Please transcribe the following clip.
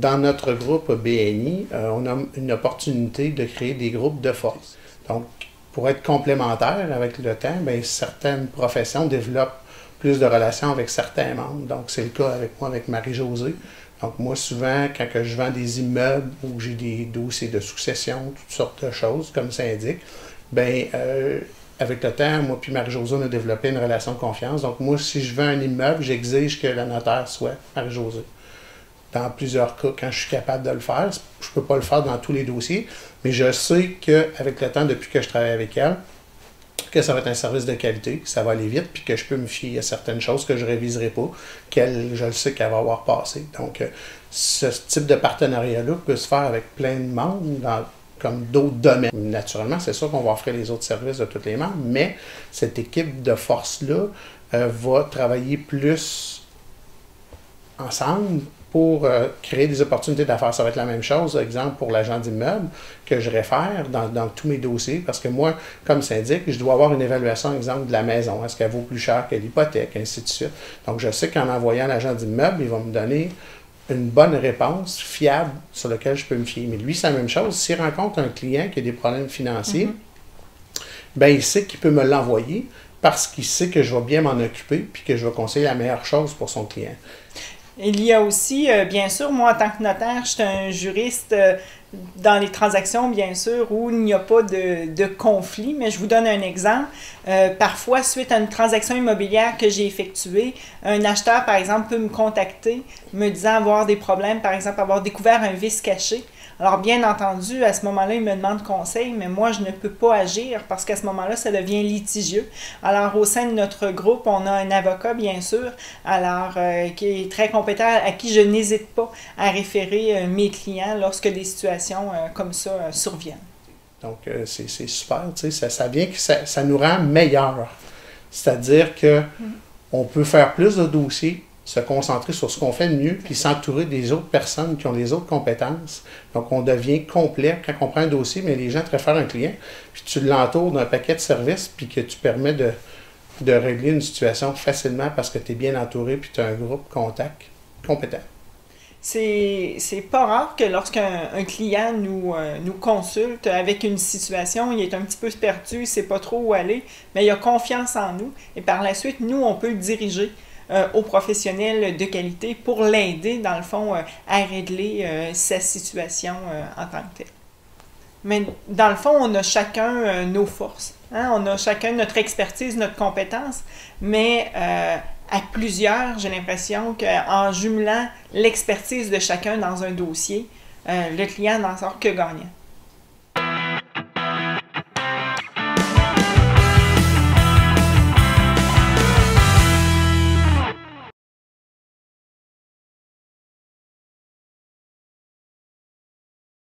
dans notre groupe BNI, on a une opportunité de créer des groupes de force. Donc, pour être complémentaire avec le temps, bien, certaines professions développent plus de relations avec certains membres. Donc, c'est le cas avec moi, avec Marie-Josée. Donc, moi, souvent, quand que je vends des immeubles où j'ai des dossiers de succession, toutes sortes de choses, comme ça indique, bien, avec le temps, moi puis Marie-Josée, on a développé une relation de confiance. Donc, moi, si je vends un immeuble, j'exige que le notaire soit Marie-Josée. Dans plusieurs cas, quand je suis capable de le faire, je ne peux pas le faire dans tous les dossiers, mais je sais qu'avec le temps, depuis que je travaille avec elle, que ça va être un service de qualité, que ça va aller vite, puis que je peux me fier à certaines choses que je ne réviserai pas, qu'elle, je le sais qu'elle va avoir passé. Donc, ce type de partenariat-là peut se faire avec plein de membres, comme d'autres domaines. Naturellement, c'est sûr qu'on va offrir les autres services de tous les membres, mais cette équipe de force-là va travailler plus ensemble pour créer des opportunités d'affaires. Ça va être la même chose, exemple, pour l'agent d'immeuble que je réfère dans tous mes dossiers, parce que moi, comme syndic, je dois avoir une évaluation, exemple, de la maison. Est-ce qu'elle vaut plus cher que l'hypothèque, ainsi de suite. Donc, je sais qu'en envoyant l'agent d'immeuble, il va me donner une bonne réponse fiable sur laquelle je peux me fier. Mais lui, c'est la même chose. S'il rencontre un client qui a des problèmes financiers, ben, il sait qu'il peut me l'envoyer parce qu'il sait que je vais bien m'en occuper puis que je vais conseiller la meilleure chose pour son client. Il y a aussi, bien sûr, moi en tant que notaire, je suis un juriste dans les transactions, bien sûr, où il n'y a pas de conflit, mais je vous donne un exemple. Parfois, suite à une transaction immobilière que j'ai effectuée, un acheteur, par exemple, peut me contacter, me disant avoir des problèmes, par exemple, avoir découvert un vice caché. Alors, bien entendu, à ce moment-là, il me demande conseil, mais moi, je ne peux pas agir parce qu'à ce moment-là, ça devient litigieux. Alors, au sein de notre groupe, on a un avocat, bien sûr, alors qui est très compétent, à qui je n'hésite pas à référer mes clients lorsque des situations comme ça surviennent. Donc, c'est super, tu sais, ça vient que ça nous rend meilleurs. C'est-à-dire que on peut faire plus de dossiers, se concentrer sur ce qu'on fait de mieux, puis s'entourer des autres personnes qui ont les autres compétences. Donc, on devient complet. Quand on prend un dossier, mais les gens te réfèrent un client, puis tu l'entoures d'un paquet de services, puis que tu permets de régler une situation facilement parce que tu es bien entouré, puis tu as un groupe contact compétent. C'est pas rare que lorsqu'un client nous consulte avec une situation, il est un petit peu perdu, il ne sait pas trop où aller, mais il a confiance en nous, et par la suite, nous, on peut le diriger aux professionnels de qualité pour l'aider, dans le fond, à régler sa situation en tant que telle. Mais dans le fond, on a chacun nos forces. Hein? On a chacun notre expertise, notre compétence, mais à plusieurs, j'ai l'impression qu'en jumelant l'expertise de chacun dans un dossier, le client n'en sort que gagnant.